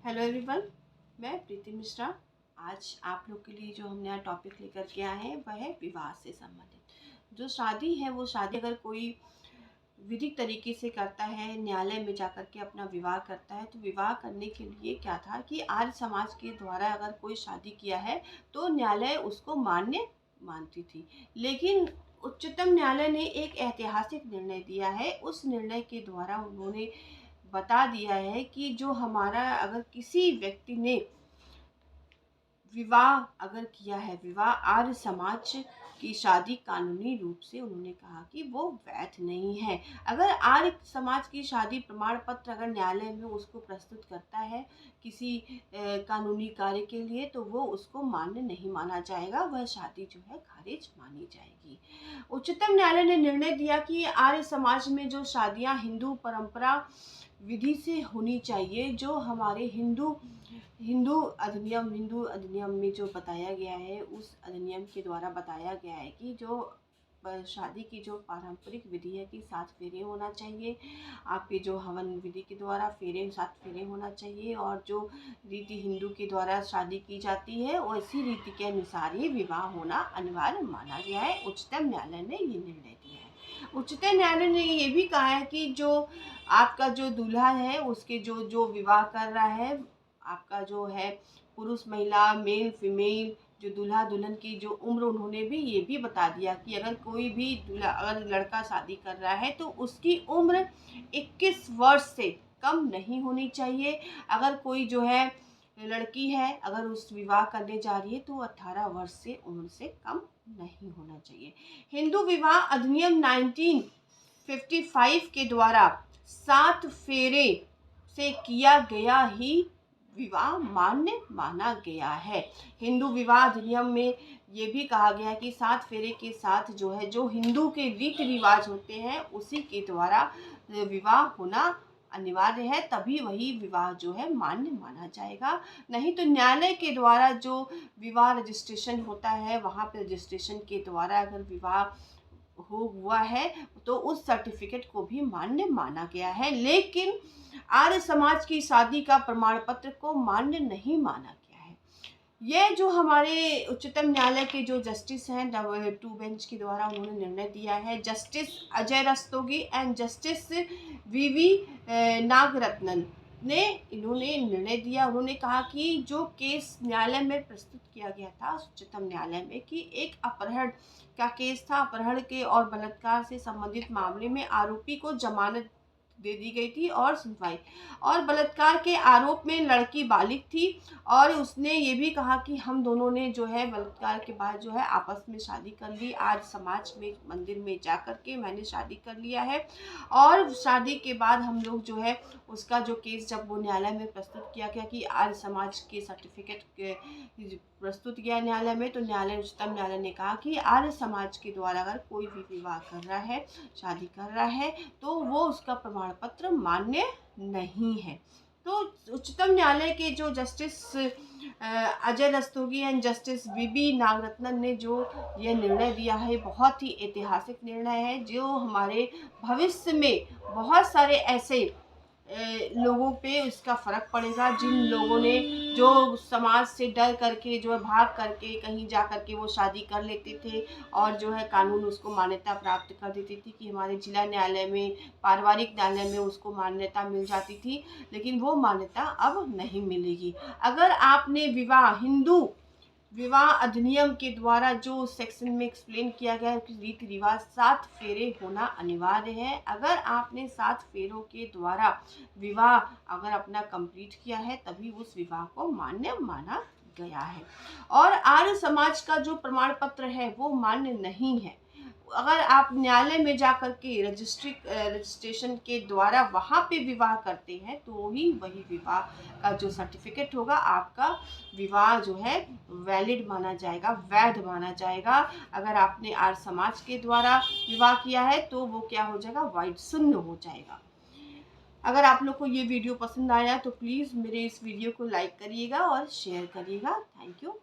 Hello everyone, मैं प्रीति मिश्रा। आज आप लोग के लिए जो हम नया टॉपिक लेकर के आए हैं वह है विवाह से संबंधित। जो शादी है वो शादी अगर कोई विधिक तरीके से करता है, न्यायालय में जाकर के अपना विवाह करता है, तो विवाह करने के लिए क्या था कि आर्य समाज के द्वारा अगर कोई शादी किया है तो न्यायालय उसको मान्य मानती थी। लेकिन उच्चतम न्यायालय ने एक ऐतिहासिक निर्णय दिया है। उस निर्णय के द्वारा उन्होंने बता दिया है कि जो हमारा अगर किसी व्यक्ति ने विवाह अगर किया है, विवाह आर्य समाज की शादी कानूनी रूप से उन्होंने कहा कि वो वैध नहीं है। अगर आर्य समाज की शादी प्रमाण पत्र अगर न्यायालय में उसको प्रस्तुत करता है किसी कानूनी कार्य के लिए, तो वो उसको मान्य नहीं माना जाएगा, वह शादी जो है खारिज मानी जाएगी। उच्चतम न्यायालय ने निर्णय दिया कि आर्य समाज में जो शादियां हिंदू परंपरा विधि से होनी चाहिए, जो हमारे हिंदू हिंदू अधिनियम में जो बताया गया है, उस अधिनियम के द्वारा बताया गया है कि जो शादी की जो पारंपरिक विधि है कि 7 फेरे होना चाहिए। आपके जो हवन विधि के द्वारा 7 फेरे होना चाहिए, और जो रीति हिंदू के द्वारा शादी की जाती है उसी रीति के अनुसार ही विवाह होना अनिवार्य माना गया है। उच्चतम न्यायालय ने ये निर्णय दिया है। उच्चतम न्यायालय ने ये भी कहा है कि जो आपका जो दूल्हा है उसके जो जो विवाह कर रहा है, आपका जो है पुरुष महिला मेल फीमेल, जो दूल्हा दुल्हन की जो उम्र, उन्होंने भी ये भी बता दिया कि अगर कोई भी दूल्हा अगर लड़का शादी कर रहा है तो उसकी उम्र 21 वर्ष से कम नहीं होनी चाहिए। अगर कोई जो है लड़की है अगर उस विवाह करने जा रही है तो 18 वर्ष से उम्र से कम नहीं होना चाहिए। हिंदू विवाह अधिनियम 1955 के द्वारा 7 फेरे से किया गया ही विवाह मान्य माना गया है। हिंदू विवाह अधिनियम में ये भी कहा गया है कि 7 फेरे के साथ जो है जो हिंदू के रीति रिवाज होते हैं उसी के द्वारा विवाह होना अनिवार्य है, तभी वही विवाह जो है मान्य माना जाएगा। नहीं तो न्यायालय के द्वारा जो विवाह रजिस्ट्रेशन होता है, वहाँ पे रजिस्ट्रेशन के द्वारा अगर विवाह हुआ है तो उस सर्टिफिकेट को भी मान्य माना गया है। लेकिन आर्य समाज की शादी का प्रमाण पत्र को मान्य नहीं माना गया है। ये जो हमारे उच्चतम न्यायालय के जो जस्टिस हैं 2 बेंच के द्वारा उन्होंने निर्णय दिया है, justice Ajay Rastogi and justice VV Nagarathna ने इन्होंने निर्णय दिया। उन्होंने कहा कि जो केस न्यायालय में प्रस्तुत किया गया था उच्चतम न्यायालय में कि एक अपहरण का केस था, अपहरण के और बलात्कार से संबंधित मामले में आरोपी को जमानत दे दी गई थी और सुनवाई, और बलात्कार के आरोप में लड़की बालिग थी, और उसने ये भी कहा कि हम दोनों ने जो है बलात्कार के बाद जो है आपस में शादी कर ली, आज समाज में मंदिर में जा कर के मैंने शादी कर लिया है। और शादी के बाद हम लोग जो है उसका जो केस जब वो न्यायालय में प्रस्तुत किया गया कि आर्य समाज के सर्टिफिकेट प्रस्तुत किया न्यायालय में, तो न्यायालय उच्चतम न्यायालय ने कहा कि आर्य समाज के द्वारा अगर कोई भी विवाह कर रहा है, शादी कर रहा है, तो वो उसका प्रमाण पत्र मान्य नहीं है। तो उच्चतम न्यायालय के जो justice Ajay Rastogi and justice VB Nagarathna ने जो ये निर्णय दिया है, बहुत ही ऐतिहासिक निर्णय है, जो हमारे भविष्य में बहुत सारे ऐसे लोगों पे उसका फ़र्क पड़ेगा, जिन लोगों ने जो समाज से डर करके जो है भाग करके कहीं जा करके वो शादी कर लेते थे, और जो है कानून उसको मान्यता प्राप्त कर देती थी कि हमारे जिला न्यायालय में, पारिवारिक न्यायालय में उसको मान्यता मिल जाती थी, लेकिन वो मान्यता अब नहीं मिलेगी। अगर आपने हिंदू विवाह अधिनियम के द्वारा जो सेक्शन में एक्सप्लेन किया गया है कि रीति रिवाज 7 फेरे होना अनिवार्य है, अगर आपने 7 फेरों के द्वारा विवाह अगर अपना कंप्लीट किया है तभी उस विवाह को मान्य माना गया है। और आर्य समाज का जो प्रमाण पत्र है वो मान्य नहीं है। अगर आप न्यायालय में जा कर के रजिस्ट्रेशन के द्वारा वहाँ पे विवाह करते हैं तो ही वही विवाह का जो सर्टिफिकेट होगा आपका विवाह जो है वैलिड माना जाएगा, वैध माना जाएगा। अगर आपने आर्य समाज के द्वारा विवाह किया है तो वो क्या हो जाएगा, वैध, शून्य हो जाएगा। अगर आप लोग को ये वीडियो पसंद आया तो प्लीज़ मेरे इस वीडियो को लाइक करिएगा और शेयर करिएगा। Thank you.